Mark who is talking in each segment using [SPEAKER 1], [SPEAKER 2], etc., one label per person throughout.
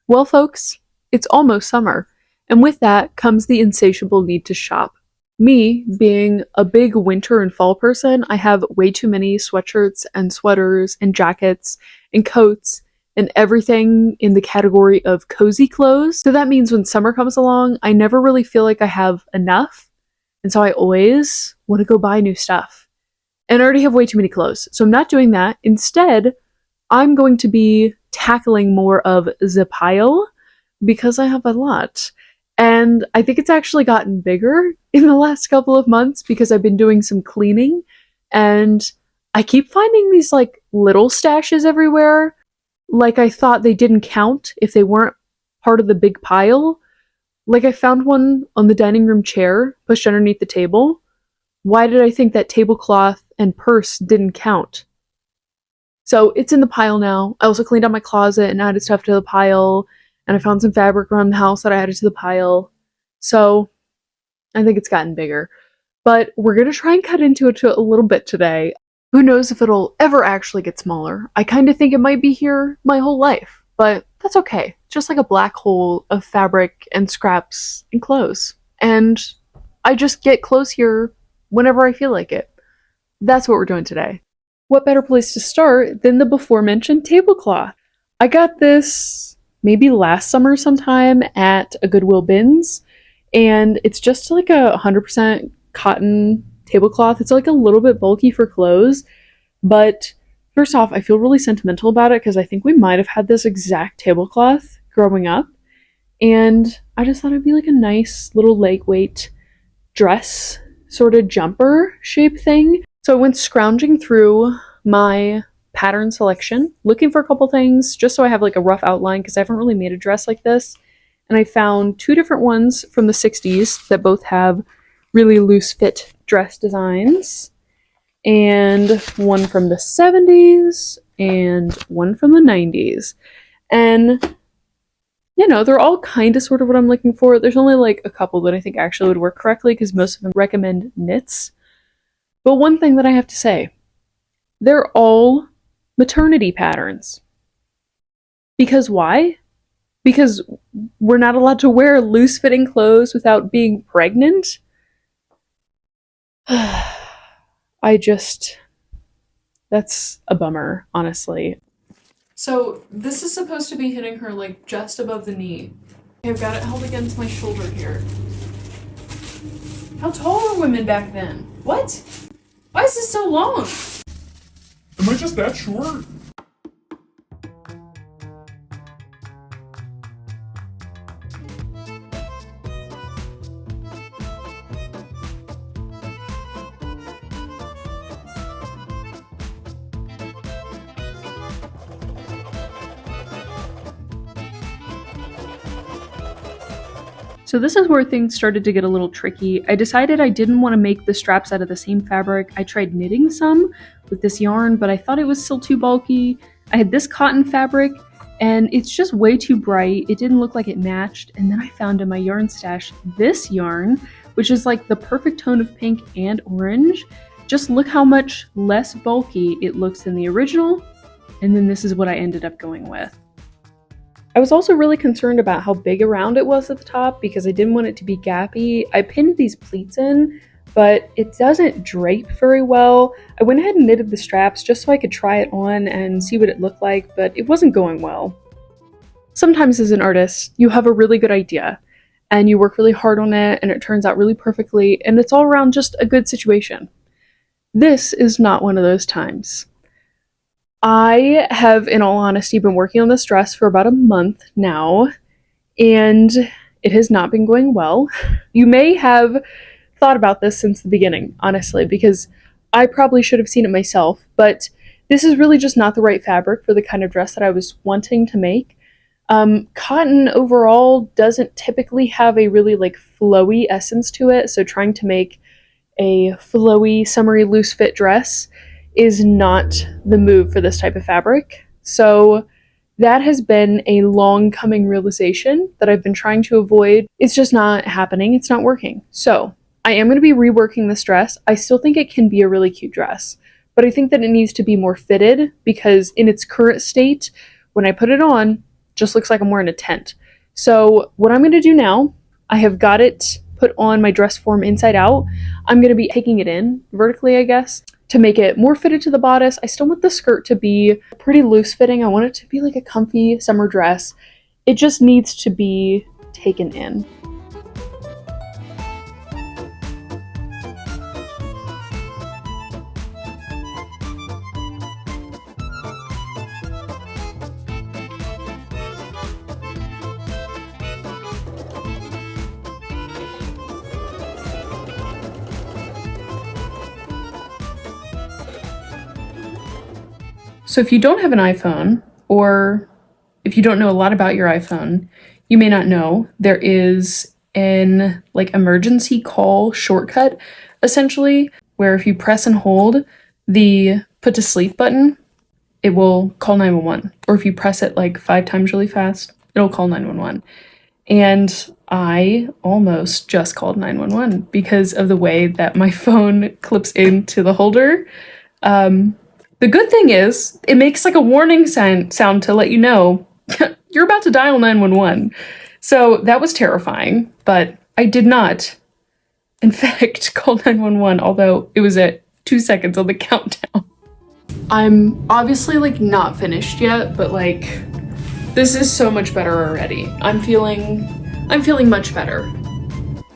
[SPEAKER 1] Well, folks, it's almost summer, and with that comes the insatiable need to shop. Me, being a big winter and fall person, I have way too many sweatshirts and sweaters and jackets and coats and everything in the category of cozy clothes. So that means when summer comes along, I never really feel like I have enough, and so I always want to go buy new stuff. And I already have way too many clothes, so I'm not doing that. Instead, I'm going to be tackling more of the pile because I have a lot. And I think it's actually gotten bigger in the last couple of months because I've been doing some cleaning and I keep finding these like little stashes everywhere. Like I thought they didn't count if they weren't part of the big pile. Like I found one on the dining room chair pushed underneath the table. Why did I think that tablecloth and purse didn't count? So it's in the pile now. I also cleaned out my closet and added stuff to the pile. And I found some fabric around the house that I added to the pile. So I think it's gotten bigger. But we're going to try and cut into it a little bit today. Who knows if it'll ever actually get smaller. I kind of think it might be here my whole life. But that's okay. Just like a black hole of fabric and scraps and clothes. And I just get clothes here whenever I feel like it. That's what we're doing today. What better place to start than the before-mentioned tablecloth? I got this maybe last summer sometime at a Goodwill bins, and it's just like a 100% cotton tablecloth. It's like a little bit bulky for clothes, but first off, I feel really sentimental about it because I think we might have had this exact tablecloth growing up, and I just thought it'd be like a nice little lightweight dress sort of jumper shape thing. So I went scrounging through my pattern selection, looking for a couple things, just so I have like a rough outline, because I haven't really made a dress like this. And I found two different ones from the 60s that both have really loose fit dress designs, and one from the 70s, and one from the 90s. And, you know, they're all kind of sort of what I'm looking for. There's only like a couple that I think actually would work correctly, because most of them recommend knits. But one thing that I have to say, they're all maternity patterns. Because why? Because we're not allowed to wear loose-fitting clothes without being pregnant? That's a bummer, honestly. So this is supposed to be hitting her like just above the knee. I've got it held against my shoulder here. How tall were women back then? What? Why is this so long?
[SPEAKER 2] Am I just that short?
[SPEAKER 1] So this is where things started to get a little tricky. I decided I didn't want to make the straps out of the same fabric. I tried knitting some with this yarn, but I thought it was still too bulky. I had this cotton fabric, and it's just way too bright. It didn't look like it matched. And then I found in my yarn stash this yarn, which is like the perfect tone of pink and orange. Just look how much less bulky it looks than the original. And then this is what I ended up going with. I was also really concerned about how big around it was at the top because I didn't want it to be gappy. I pinned these pleats in, but it doesn't drape very well. I went ahead and knitted the straps just so I could try it on and see what it looked like, but it wasn't going well. Sometimes as an artist, you have a really good idea and you work really hard on it and it turns out really perfectly and it's all around just a good situation. This is not one of those times. I have, in all honesty, been working on this dress for about a month now, and it has not been going well. You may have thought about this since the beginning, honestly, because I probably should have seen it myself, but this is really just not the right fabric for the kind of dress that I was wanting to make. Cotton overall doesn't typically have a really like flowy essence to it, so trying to make a flowy, summery, loose fit dress is not the move for this type of fabric. So that has been a long coming realization that I've been trying to avoid. It's just not happening. It's not working. So I am going to be reworking this dress. I still think it can be a really cute dress, but I think that it needs to be more fitted because in its current state, when I put it on, just looks like I'm wearing a tent. So what I'm gonna do now, I have got it put on my dress form inside out. I'm gonna be taking it in vertically, I guess, to make it more fitted to the bodice. I still want the skirt to be pretty loose fitting. I want it to be like a comfy summer dress. It just needs to be taken in. So if you don't have an iPhone, or if you don't know a lot about your iPhone, you may not know there is an like emergency call shortcut, essentially, where if you press and hold the put to sleep button, it will call 911. Or if you press it like 5 times really fast, it'll call 911. And I almost just called 911 because of the way that my phone clips into the holder. The good thing is, it makes like a warning sound to let you know you're about to dial 911. So that was terrifying, but I did not, in fact, call 911, although it was at 2 seconds on the countdown. I'm obviously like not finished yet, but like this is so much better already. I'm feeling much better.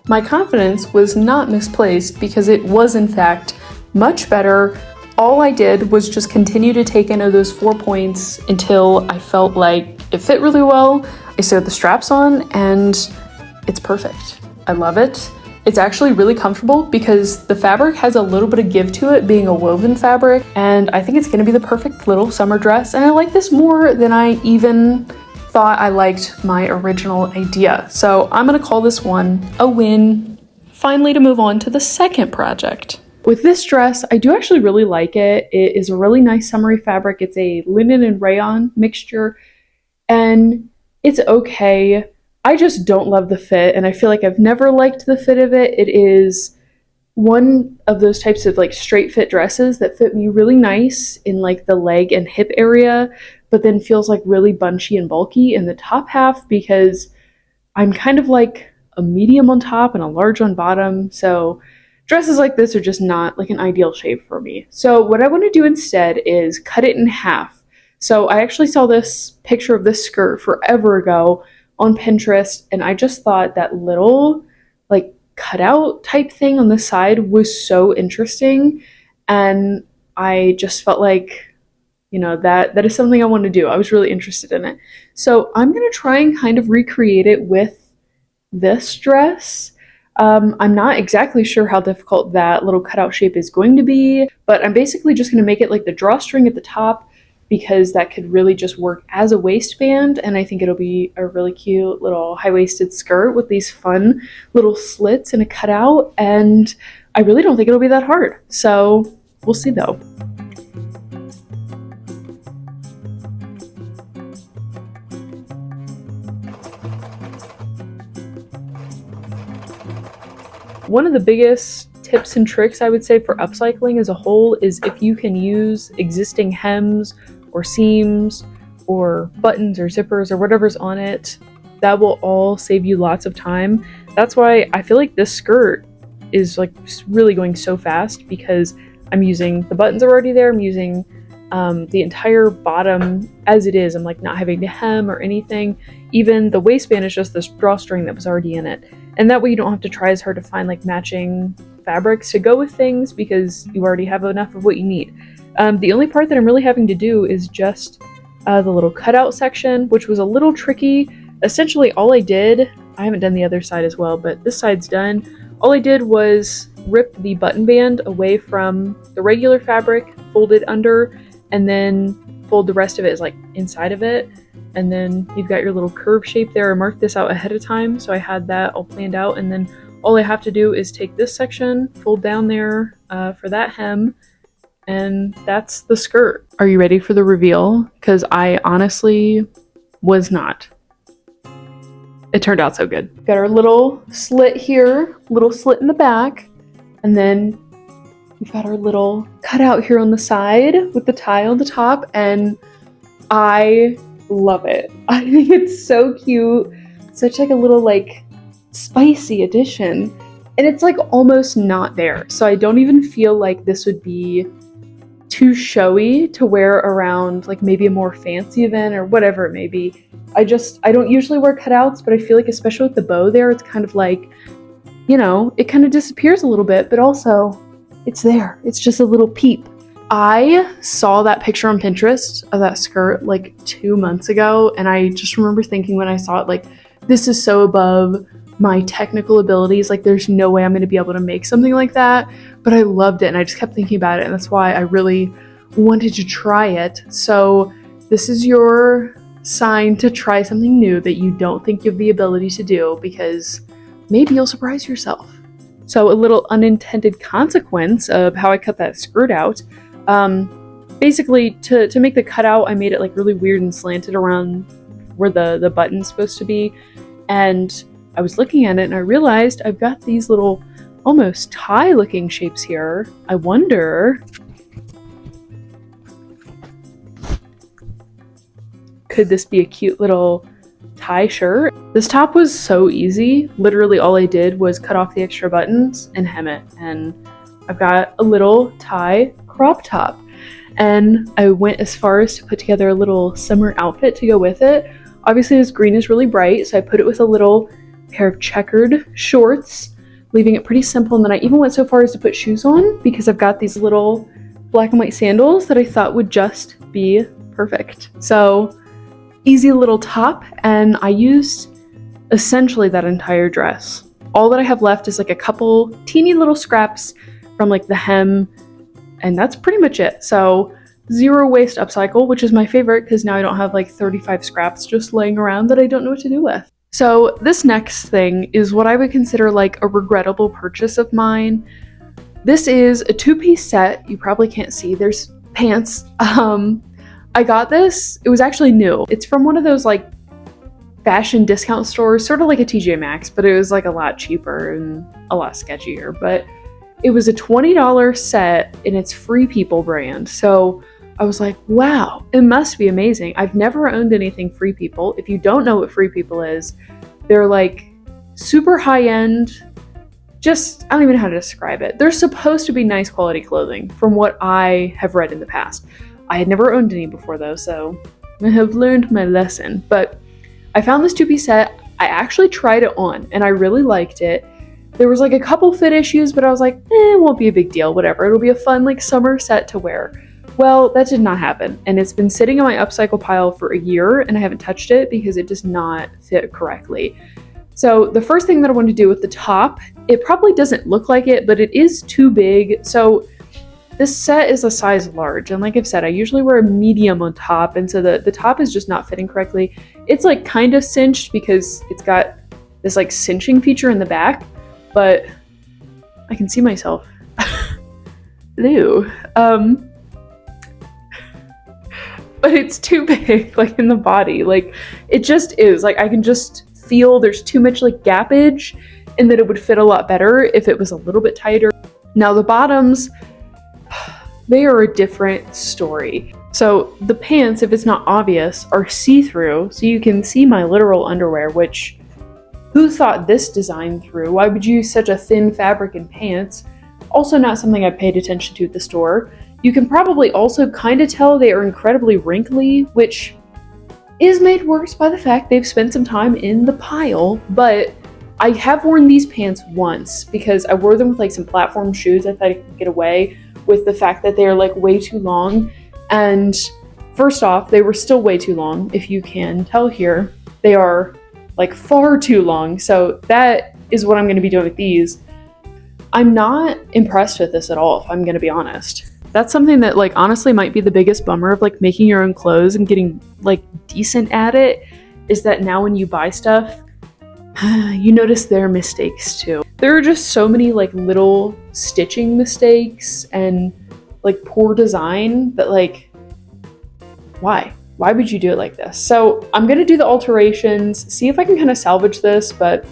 [SPEAKER 1] My confidence was not misplaced because it was in fact much better. All I did was just continue to take into those 4 points until I felt like it fit really well. I sewed the straps on and it's perfect. I love it. It's actually really comfortable because the fabric has a little bit of give to it, being a woven fabric, and I think it's gonna be the perfect little summer dress, and I like this more than I even thought I liked my original idea. So I'm gonna call this one a win. Finally, to move on to the second project. With this dress, I do actually really like it. It is a really nice summery fabric. It's a linen and rayon mixture, and it's okay. I just don't love the fit, and I feel like I've never liked the fit of it. It is one of those types of like straight fit dresses that fit me really nice in like the leg and hip area, but then feels like really bunchy and bulky in the top half because I'm kind of like a medium on top and a large on bottom. So dresses like this are just not like an ideal shape for me. So what I want to do instead is cut it in half. So I actually saw this picture of this skirt forever ago on Pinterest, and I just thought that little like cutout type thing on the side was so interesting, and I just felt like, you know, that is something I want to do. I was really interested in it. So I'm going to try and kind of recreate it with this dress. I'm not exactly sure how difficult that little cutout shape is going to be, but I'm basically just going to make it like the drawstring at the top because that could really just work as a waistband, and I think it'll be a really cute little high-waisted skirt with these fun little slits and a cutout, and I really don't think it'll be that hard. So we'll see though. One of the biggest tips and tricks I would say for upcycling as a whole is if you can use existing hems or seams or buttons or zippers or whatever's on it, that will all save you lots of time. That's why I feel like this skirt is like really going so fast because I'm using the buttons are already there. I'm using the entire bottom as it is. I'm like not having to hem or anything. Even the waistband is just this drawstring that was already in it. And that way you don't have to try as hard to find like matching fabrics to go with things because you already have enough of what you need. The only part that I'm really having to do is just the little cutout section, which was a little tricky. Essentially all I did, I haven't done the other side as well, but this side's done. All I did was rip the button band away from the regular fabric, fold it under, and then fold the rest of it as like inside of it. And then you've got your little curve shape there. I marked this out ahead of time, so I had that all planned out. And then all I have to do is take this section, fold down there for that hem, and that's the skirt. Are you ready for the reveal? Because I honestly was not. It turned out so good. Got our little slit here, little slit in the back, and then we've got our little cutout here on the side with the tie on the top, and I love it. I think it's so cute. Such like a little like spicy addition. And it's like almost not there. So I don't even feel like this would be too showy to wear around like maybe a more fancy event or whatever it may be. I don't usually wear cutouts, but I feel like especially with the bow there, it's kind of like, you know, it kind of disappears a little bit, but also it's there. It's just a little peep. I saw that picture on Pinterest of that skirt like 2 months ago, and I just remember thinking when I saw it, like, this is so above my technical abilities. Like, there's no way I'm going to be able to make something like that. But I loved it, and I just kept thinking about it, and that's why I really wanted to try it. So this is your sign to try something new that you don't think you have the ability to do, because maybe you'll surprise yourself. So a little unintended consequence of how I cut that skirt out. Basically, to make the cutout, I made it like really weird and slanted around where the button's supposed to be. And I was looking at it and I realized I've got these little almost tie looking shapes here. I wonder, could this be a cute little tie shirt? This top was so easy. Literally all I did was cut off the extra buttons and hem it. And I've got a little tie crop top. And I went as far as to put together a little summer outfit to go with it. Obviously this green is really bright, so I put it with a little pair of checkered shorts, leaving it pretty simple. And then I even went so far as to put shoes on because I've got these little black and white sandals that I thought would just be perfect. So easy little top, and I used essentially that entire dress. All that I have left is like a couple teeny little scraps from like the hem, and that's pretty much it. So zero waste upcycle, which is my favorite because now I don't have like 35 scraps just laying around that I don't know what to do with. So this next thing is what I would consider like a regrettable purchase of mine. This is a 2-piece set. You probably can't see, there's pants. I got this, it was actually new. It's from one of those like fashion discount stores, sort of like a TJ Maxx, but it was like a lot cheaper and a lot sketchier. But it was a $20 set and it's Free People brand. So I was like, wow, it must be amazing. I've never owned anything Free People. If you don't know what Free People is, they're like super high end. Just, I don't even know how to describe it. They're supposed to be nice quality clothing from what I have read in the past. I had never owned any before though, so I have learned my lesson. But I found this 2-piece set. I actually tried it on and I really liked it. There was like a couple fit issues, but I was like, it won't be a big deal, whatever. It'll be a fun like summer set to wear. Well, that did not happen. And it's been sitting in my upcycle pile for a year and I haven't touched it because it does not fit correctly. So the first thing that I wanted to do with the top, it probably doesn't look like it, but it is too big. So this set is a size large. And like I've said, I usually wear a medium on top. And so the top is just not fitting correctly. It's like kind of cinched because it's got this like cinching feature in the back, but I can see myself. Ew. But it's too big, like in the body. Like it just is. Like I can just feel there's too much like gappage and that it would fit a lot better if it was a little bit tighter. Now the bottoms, they are a different story. So the pants, if it's not obvious, are see-through, so you can see my literal underwear, which who thought this design through? Why would you use such a thin fabric in pants? Also not something I paid attention to at the store. You can probably also kind of tell they are incredibly wrinkly, which is made worse by the fact they've spent some time in the pile, but I have worn these pants once because I wore them with like some platform shoes. I thought I could get away with the fact that they are like way too long. And first off, they were still way too long. If you can tell here, they are like far too long. So that is what I'm going to be doing with these. I'm not impressed with this at all, if I'm going to be honest. That's something that like honestly might be the biggest bummer of like making your own clothes and getting like decent at it, is that now when you buy stuff, you notice their mistakes too. There are just so many like little stitching mistakes and like poor design that like, why? Why would you do it like this? So I'm gonna do the alterations, see if I can kind of salvage this, but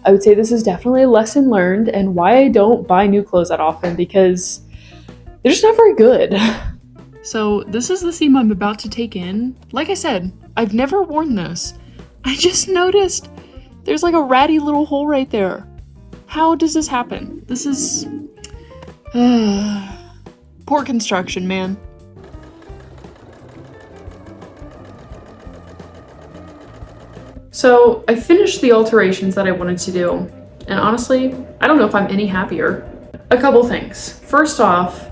[SPEAKER 1] I would say this is definitely a lesson learned and why I don't buy new clothes that often, because they're just not very good. So this is the seam I'm about to take in. Like I said, I've never worn this. I just noticed there's like a ratty little hole right there. How does this happen? This is poor construction, man. So I finished the alterations that I wanted to do, and honestly, I don't know if I'm any happier. A couple things. First off,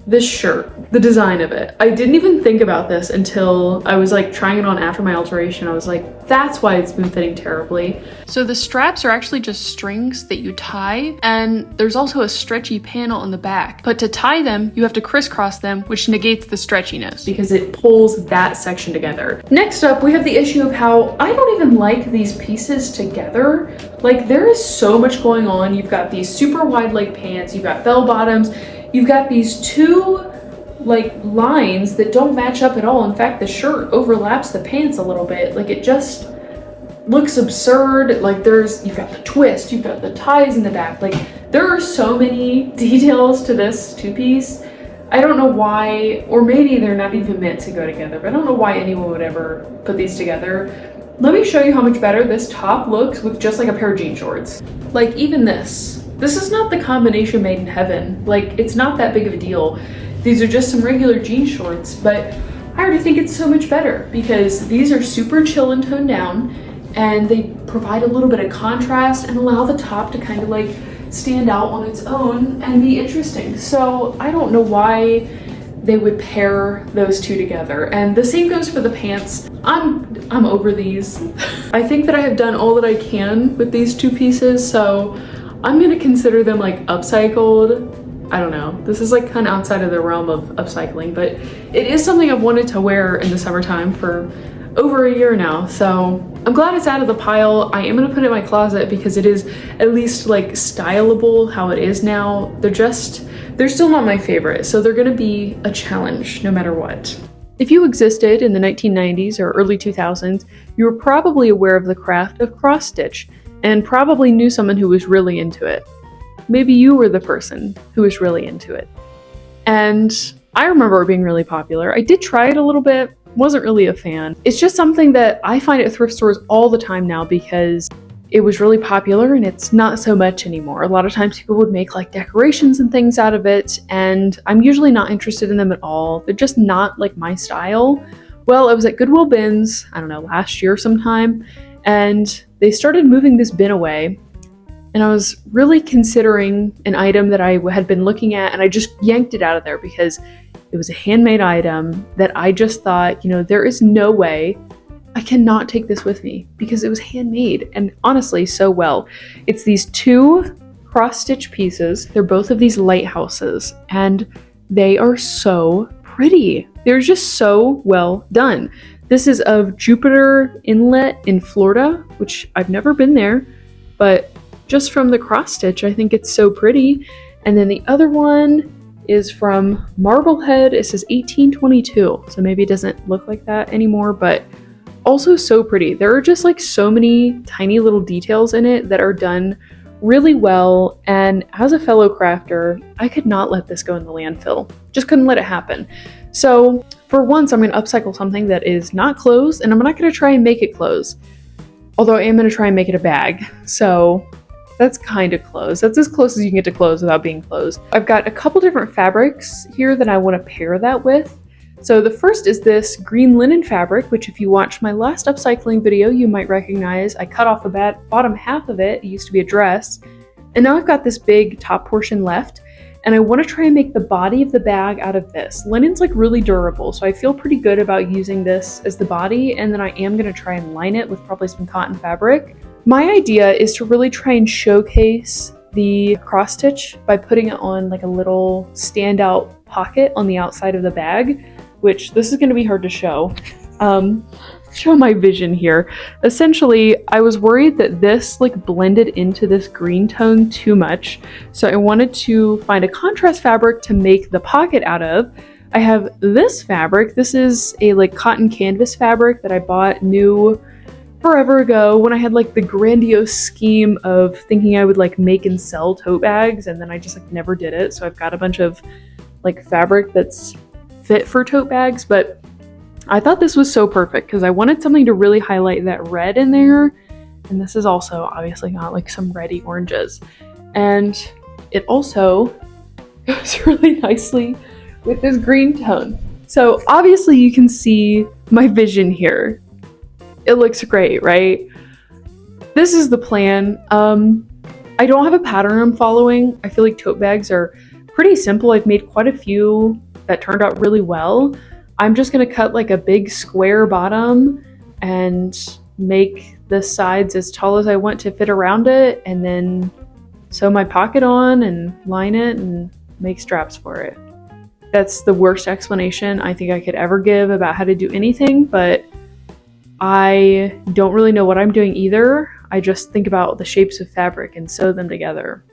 [SPEAKER 1] this shirt, the design of it. I didn't even think about this until I was like trying it on after my alteration. I was like, that's why it's been fitting terribly. So the straps are actually just strings that you tie, and there's also a stretchy panel in the back. But to tie them, you have to crisscross them, which negates the stretchiness because it pulls that section together. Next up, we have the issue of how I don't even like these pieces together. Like, there is so much going on. You've got these super wide leg pants, you've got bell bottoms, you've got these two like lines that don't match up at all. In fact, the shirt overlaps the pants a little bit. Like, it just looks absurd. Like, you've got the twist, you've got the ties in the back. Like, there are so many details to this two-piece. I don't know why, or maybe they're not even meant to go together, but I don't know why anyone would ever put these together. Let me show you how much better this top looks with just like a pair of jean shorts. Like, even this is not the combination made in heaven. Like, it's not that big of a deal. These are just some regular jean shorts, but I already think it's so much better because these are super chill and toned down, and they provide a little bit of contrast and allow the top to kind of like stand out on its own and be interesting. So I don't know why they would pair those two together. And the same goes for the pants. I'm over these. I think that I have done all that I can with these two pieces, so I'm gonna consider them like upcycled. I don't know. This is like kind of outside of the realm of upcycling, but it is something I've wanted to wear in the summertime for over a year now. So I'm glad it's out of the pile. I am gonna put it in my closet because it is at least like styleable how it is now. They're still not my favorite, so they're gonna be a challenge no matter what. If you existed in the 1990s or early 2000s, you were probably aware of the craft of cross stitch and probably knew someone who was really into it. Maybe you were the person who was really into it. And I remember it being really popular. I did try it a little bit, wasn't really a fan. It's just something that I find at thrift stores all the time now because it was really popular and it's not so much anymore. A lot of times people would make like decorations and things out of it, and I'm usually not interested in them at all. They're just not like my style. Well, I was at Goodwill bins, I don't know, last year sometime, and they started moving this bin away, and I was really considering an item that I had been looking at, and I just yanked it out of there because it was a handmade item that I just thought, there is no way I cannot take this with me because it was handmade, and honestly, so well. It's these two cross-stitch pieces. They're both of these lighthouses, and they are so pretty. They're just so well done. This is of Jupiter Inlet in Florida, which I've never been there, but just from the cross stitch, I think it's so pretty. And then the other one is from Marblehead. It says 1822, so maybe it doesn't look like that anymore, but also so pretty. There are just like so many tiny little details in it that are done really well, and as a fellow crafter, I could not let this go in the landfill. Just couldn't let it happen. So for once, I'm going to upcycle something that is not clothes, and I'm not going to try and make it clothes. Although I am going to try and make it a bag. So that's kind of clothes. That's as close as you can get to clothes without being clothes. I've got a couple different fabrics here that I want to pair that with. So the first is this green linen fabric, which if you watched my last upcycling video, you might recognize. I cut off the bottom half of it. It used to be a dress. And now I've got this big top portion left. And I want to try and make the body of the bag out of this. Linen's like really durable, so I feel pretty good about using this as the body, and then I am going to try and line it with probably some cotton fabric. My idea is to really try and showcase the cross stitch by putting it on like a little standout pocket on the outside of the bag, which this is going to be hard to show. Show my vision here. Essentially, I was worried that this like blended into this green tone too much, so I wanted to find a contrast fabric to make the pocket out of. I have this fabric. This is a like cotton canvas fabric that I bought new forever ago when I had like the grandiose scheme of thinking I would like make and sell tote bags, and then I just like never did it. So I've got a bunch of like fabric that's fit for tote bags, but I thought this was so perfect because I wanted something to really highlight that red in there. And this is also obviously not like some reddy oranges. And it also goes really nicely with this green tone. So obviously you can see my vision here. It looks great, right? This is the plan. I don't have a pattern I'm following. I feel like tote bags are pretty simple. I've made quite a few that turned out really well. I'm just gonna cut like a big square bottom and make the sides as tall as I want to fit around it, and then sew my pocket on and line it and make straps for it. That's the worst explanation I think I could ever give about how to do anything, but I don't really know what I'm doing either. I just think about the shapes of fabric and sew them together.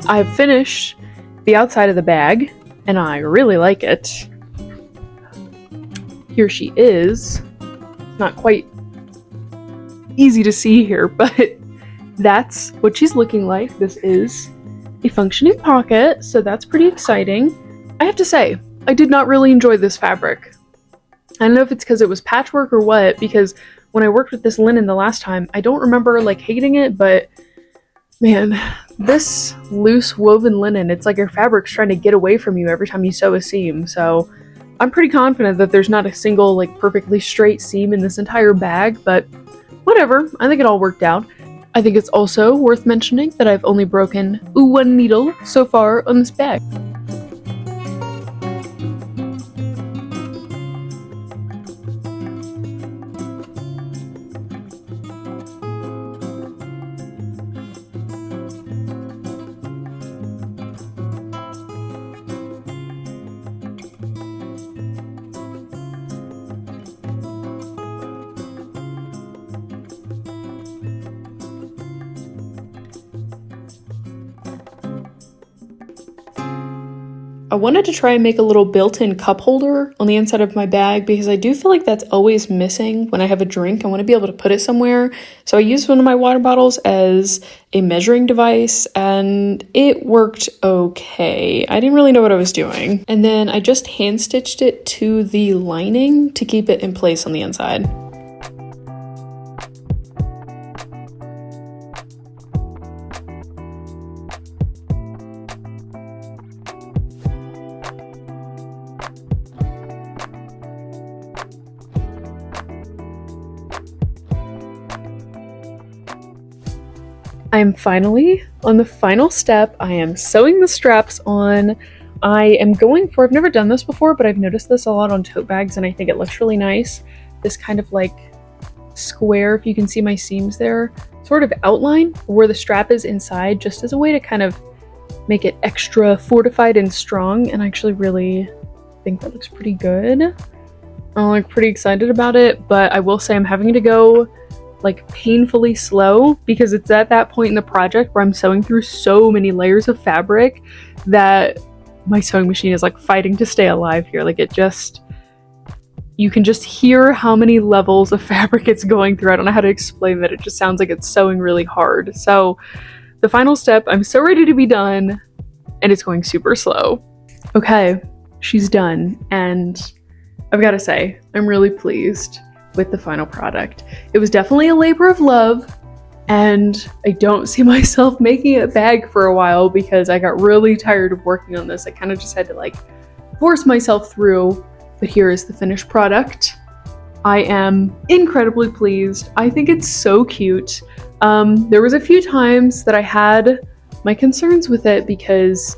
[SPEAKER 1] I've finished the outside of the bag, and I really like it. Here she is. It's not quite easy to see here, but that's what she's looking like. This is a functioning pocket, so that's pretty exciting. I have to say, I did not really enjoy this fabric. I don't know if it's because it was patchwork or what, because when I worked with this linen the last time, I don't remember like hating it, but man, this loose woven linen, it's like your fabric's trying to get away from you every time you sew a seam. So I'm pretty confident that there's not a single like perfectly straight seam in this entire bag, but whatever, I think it all worked out. I think it's also worth mentioning that I've only broken one needle so far on this bag. I wanted to try and make a little built-in cup holder on the inside of my bag because I do feel like that's always missing when I have a drink. I want to be able to put it somewhere. So I used one of my water bottles as a measuring device and it worked okay. I didn't really know what I was doing. And then I just hand stitched it to the lining to keep it in place on the inside. I am finally on the final step. I am sewing the straps on. I am going for, I've never done this before, but I've noticed this a lot on tote bags and I think it looks really nice. This kind of like square, if you can see my seams there, sort of outline where the strap is inside, just as a way to kind of make it extra fortified and strong. And I actually really think that looks pretty good. I'm like pretty excited about it, but I will say I'm having to go like painfully slow because it's at that point in the project where I'm sewing through so many layers of fabric that my sewing machine is like fighting to stay alive here. Like it just, you can just hear how many levels of fabric it's going through. I don't know how to explain that. It just sounds like it's sewing really hard. So the final step, I'm so ready to be done and it's going super slow. Okay, she's done. And I've got to say, I'm really pleased with the final product. It was definitely a labor of love and I don't see myself making a bag for a while because I got really tired of working on this. I kind of just had to like force myself through, but here is the finished product. I am incredibly pleased. I think it's so cute. There was a few times that I had my concerns with it because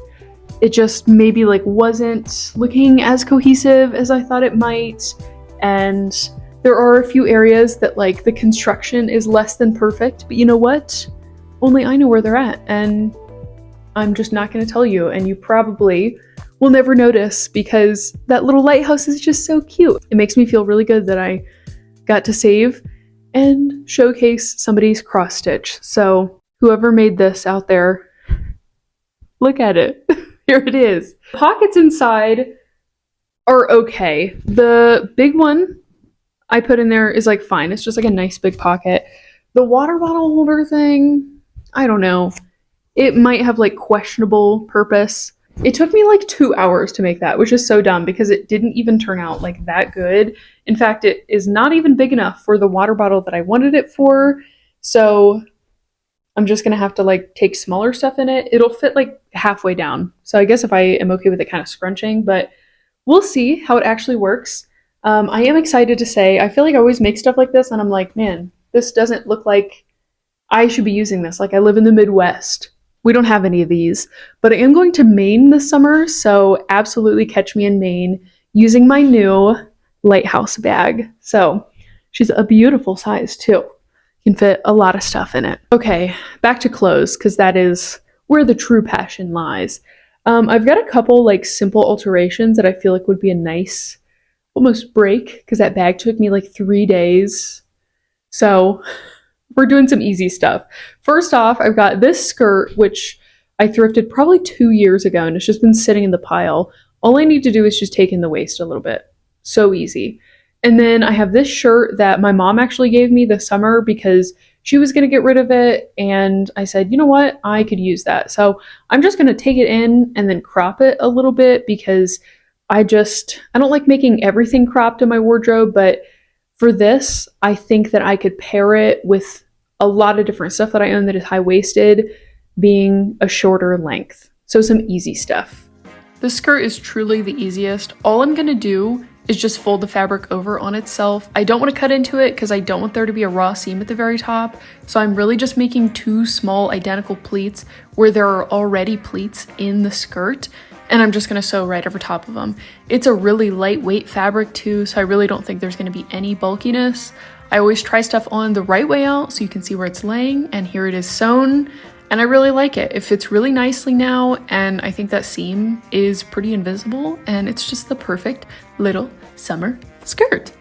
[SPEAKER 1] it just maybe like wasn't looking as cohesive as I thought it might, and there are a few areas that like the construction is less than perfect, but you know what? Only I know where they're at, and I'm just not going to tell you, and you probably will never notice because that little lighthouse is just so cute. It makes me feel really good that I got to save and showcase somebody's cross stitch. So whoever made this out there, look at it. Here it is. Pockets inside are okay. The big one I put in there is like fine. It's just like a nice big pocket. The water bottle holder thing, I don't know. It might have like questionable purpose. It took me like 2 hours to make that, which is so dumb because it didn't even turn out like that good. In fact, it is not even big enough for the water bottle that I wanted it for. So I'm just gonna have to like take smaller stuff in it. It'll fit like halfway down. So I guess if I am okay with it kind of scrunching, but we'll see how it actually works. I am excited to say, I feel like I always make stuff like this and I'm like, man, this doesn't look like I should be using this. Like I live in the Midwest. We don't have any of these, but I am going to Maine this summer, so absolutely catch me in Maine using my new lighthouse bag. So she's a beautiful size too. Can fit a lot of stuff in it. Okay, back to clothes, because that is where the true passion lies. I've got a couple like simple alterations that I feel like would be a nice almost break, because that bag took me like 3 days. So we're doing some easy stuff. First off, I've got this skirt, which I thrifted probably 2 years ago, and it's just been sitting in the pile. All I need to do is just take in the waist a little bit. So easy. And then I have this shirt that my mom actually gave me this summer because she was going to get rid of it. And I said, you know what? I could use that. So I'm just going to take it in and then crop it a little bit because I don't like making everything cropped in my wardrobe. But for this, I think that I could pair it with a lot of different stuff that I own that is high-waisted, being a shorter length. So some easy stuff. This skirt is truly the easiest. All I'm going to do is just fold the fabric over on itself. I don't want to cut into it because I don't want there to be a raw seam at the very top. So I'm really just making 2 small identical pleats where there are already pleats in the skirt. And I'm just going to sew right over top of them. It's a really lightweight fabric too, so I really don't think there's going to be any bulkiness. I always try stuff on the right way out so you can see where it's laying, and here it is sewn. And I really like it. It fits really nicely now, and I think that seam is pretty invisible, and it's just the perfect little summer skirt.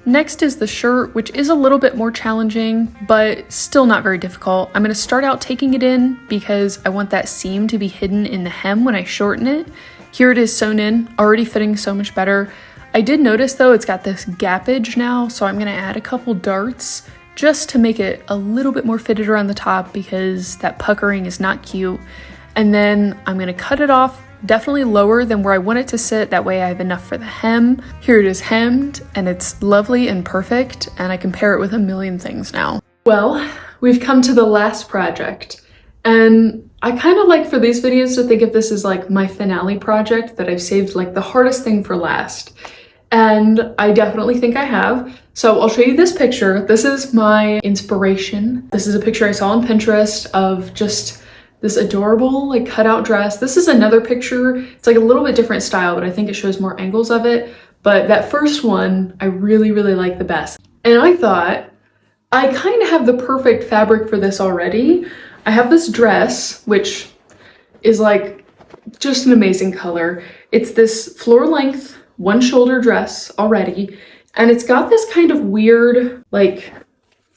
[SPEAKER 1] Next is the shirt, which is a little bit more challenging, but still not very difficult. I'm going to start out taking it in because I want that seam to be hidden in the hem when I shorten it. Here it is sewn in, already fitting so much better. I did notice though it's got this gappage now, so I'm going to add a couple darts just to make it a little bit more fitted around the top because that puckering is not cute. And then I'm going to cut it off definitely lower than where I want it to sit. That way I have enough for the hem. Here it is hemmed and it's lovely and perfect, and I can pair it with a million things now. Well, we've come to the last project, and I kind of like for these videos to think of this as like my finale project that I've saved like the hardest thing for last. And I definitely think I have. So I'll show you this picture. This is my inspiration. This is a picture I saw on Pinterest of just this adorable like cutout dress. This is another picture. It's like a little bit different style, but I think it shows more angles of it. But that first one, I really, really like the best. And I thought, I kind of have the perfect fabric for this already. I have this dress, which is like just an amazing color. It's this floor length, 1 shoulder dress already. And it's got this kind of weird like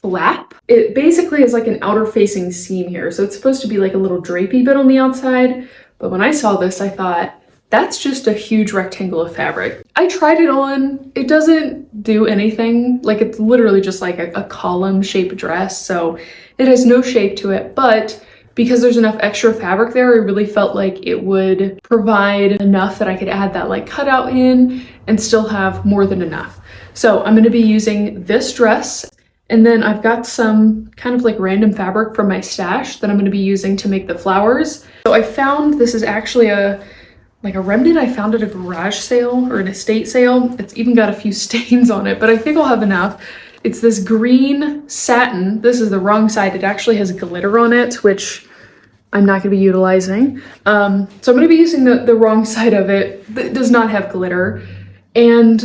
[SPEAKER 1] flap. It basically is like an outer facing seam here. So it's supposed to be like a little drapey bit on the outside. But when I saw this, I thought, that's just a huge rectangle of fabric. I tried it on. It doesn't do anything. Like it's literally just like a column shaped dress. So it has no shape to it, but because there's enough extra fabric there, I really felt like it would provide enough that I could add that like cutout in and still have more than enough. So I'm gonna be using this dress, and then I've got some kind of like random fabric from my stash that I'm gonna be using to make the flowers. So I found, this is actually a remnant I found at a garage sale or an estate sale. It's even got a few stains on it, but I think I'll have enough. It's this green satin. This is the wrong side. It actually has glitter on it, which I'm not going to be utilizing. So I'm going to be using the wrong side of it that does not have glitter, and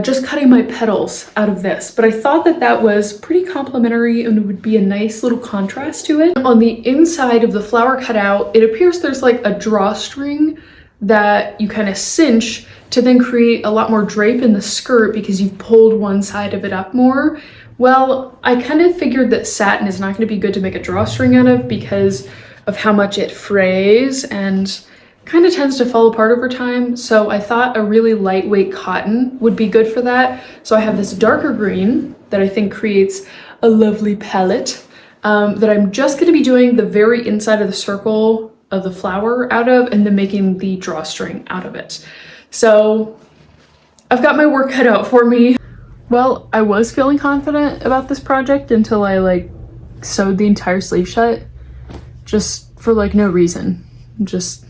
[SPEAKER 1] just cutting my petals out of this. But I thought that that was pretty complimentary and would be a nice little contrast to it. On the inside of the flower cutout, it appears there's like a drawstring that you kind of cinch to then create a lot more drape in the skirt because you've pulled one side of it up more. Well, I kind of figured that satin is not going to be good to make a drawstring out of because of how much it frays and kind of tends to fall apart over time. So I thought a really lightweight cotton would be good for that. So I have this darker green that I think creates a lovely palette that I'm just going to be doing the very inside of the circle of the flower out of, and then making the drawstring out of it. So I've got my work cut out for me. Well, I was feeling confident about this project until I like sewed the entire sleeve shut, just for like no reason, just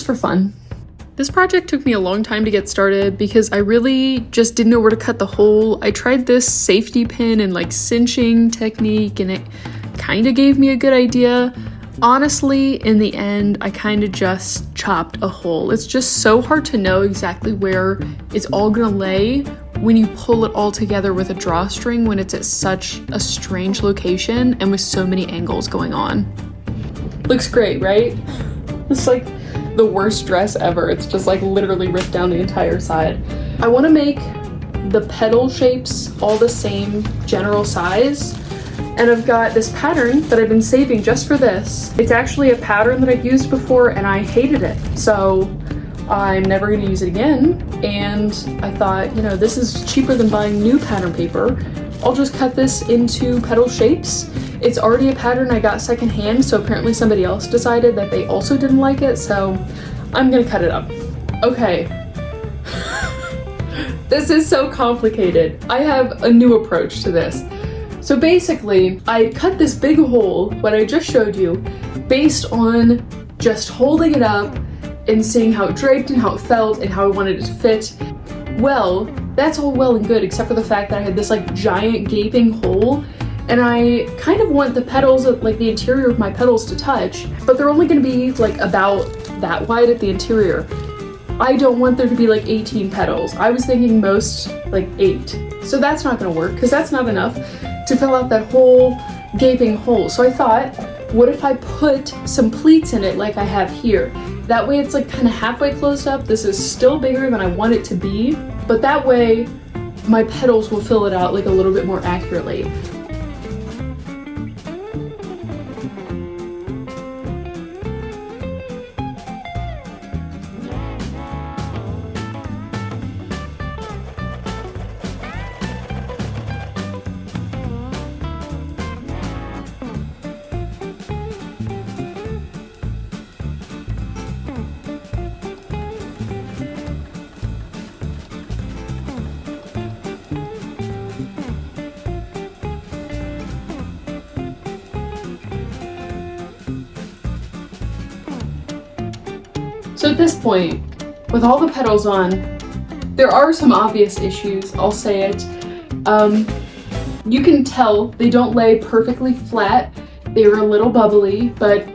[SPEAKER 1] for fun. This project took me a long time to get started because I really just didn't know where to cut the hole. I tried this safety pin and like cinching technique and it kind of gave me a good idea. Honestly, in the end, I kind of just chopped a hole. It's just so hard to know exactly where it's all gonna lay when you pull it all together with a drawstring when it's at such a strange location and with so many angles going on. Looks great, right? It's like the worst dress ever. It's just like literally ripped down the entire side. I want to make the petal shapes all the same general size. And I've got this pattern that I've been saving just for this. It's actually a pattern that I've used before and I hated it. So I'm never going to use it again. And I thought, you know, this is cheaper than buying new pattern paper. I'll just cut this into petal shapes. It's already a pattern I got secondhand, so apparently somebody else decided that they also didn't like it, so I'm gonna cut it up. Okay. This is so complicated. I have a new approach to this. So basically, I cut this big hole, what I just showed you, based on just holding it up and seeing how it draped and how it felt and how I wanted it to fit. Well, that's all well and good, except for the fact that I had this like giant gaping hole, and I kind of want the petals, like the interior of my petals to touch, but they're only gonna be like about that wide at the interior. I don't want there to be like 18 petals. I was thinking most like 8. So that's not gonna work because that's not enough to fill out that whole gaping hole. So I thought, what if I put some pleats in it like I have here? That way it's like kind of halfway closed up. This is still bigger than I want it to be, but that way my petals will fill it out like a little bit more accurately. So at this point, with all the petals on, there are some obvious issues, I'll say it. You can tell they don't lay perfectly flat. They were a little bubbly, but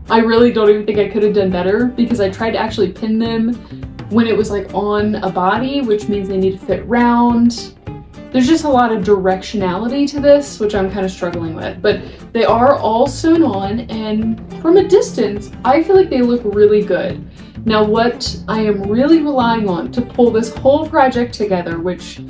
[SPEAKER 1] I really don't even think I could have done better because I tried to actually pin them when it was like on a body, which means they need to fit round. There's just a lot of directionality to this, which I'm kind of struggling with, but they are all sewn on, and from a distance, I feel like they look really good. Now, what I am really relying on to pull this whole project together, which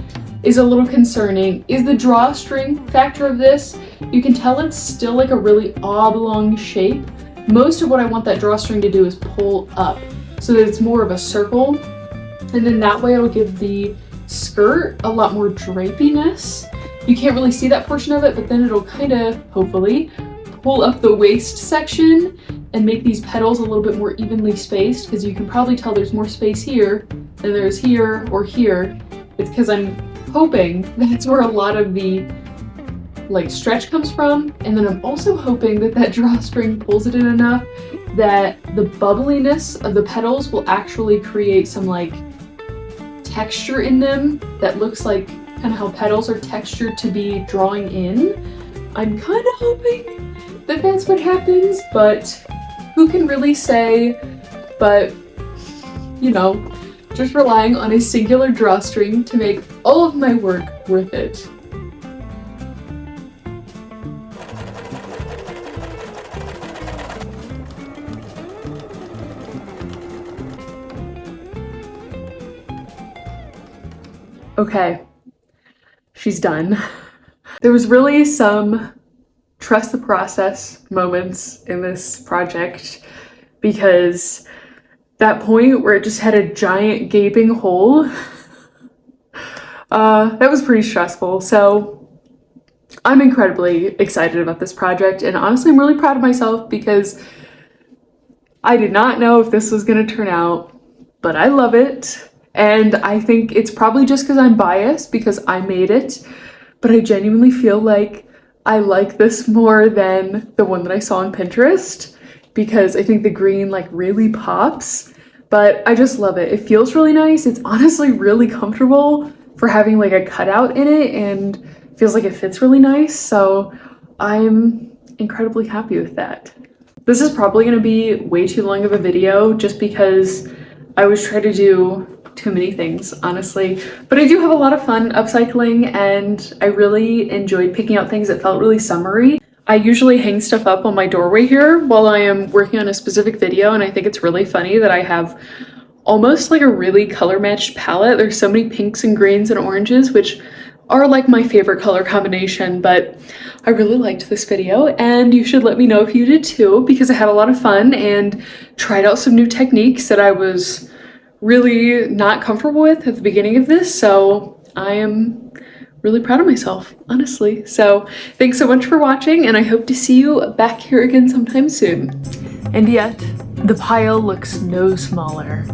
[SPEAKER 1] is a little concerning, is the drawstring factor of this. You can tell it's still like a really oblong shape. Most of what I want that drawstring to do is pull up so that it's more of a circle, and then that way it'll give the skirt a lot more drapiness. You can't really see that portion of it, but then it'll kind of, hopefully, pull up the waist section and make these petals a little bit more evenly spaced, because you can probably tell there's more space here than there's here or here. It's because I'm hoping that's where a lot of the like stretch comes from, and then I'm also hoping that that drawstring pulls it in enough that the bubbliness of the petals will actually create some like texture in them that looks like kind of how petals are textured to be drawing in. I'm kind of hoping that that's what happens, but who can really say? But, you know, just relying on a singular drawstring to make all of my work worth it. Okay, she's done. There was really some trust the process moments in this project, because that point where it just had a giant gaping hole, that was pretty stressful. So I'm incredibly excited about this project, and honestly I'm really proud of myself because I did not know if this was gonna turn out, but I love it. And I think it's probably just because I'm biased because I made it, but I genuinely feel like I like this more than the one that I saw on Pinterest, because I think the green like really pops, but I just love it. It feels really nice. It's honestly really comfortable for having like a cutout in it, and feels like it fits really nice. So I'm incredibly happy with that. This is probably going to be way too long of a video just because I always try to do too many things, honestly, but I do have a lot of fun upcycling, and I really enjoyed picking out things that felt really summery. I usually hang stuff up on my doorway here while I am working on a specific video, and I think it's really funny that I have almost like a really color matched palette. There's so many pinks and greens and oranges, which are like my favorite color combination, but I really liked this video, and you should let me know if you did too, because I had a lot of fun and tried out some new techniques that I was really not comfortable with at the beginning of this, so I am really proud of myself, honestly. So thanks so much for watching, and I hope to see you back here again sometime soon. And yet, the pile looks no smaller.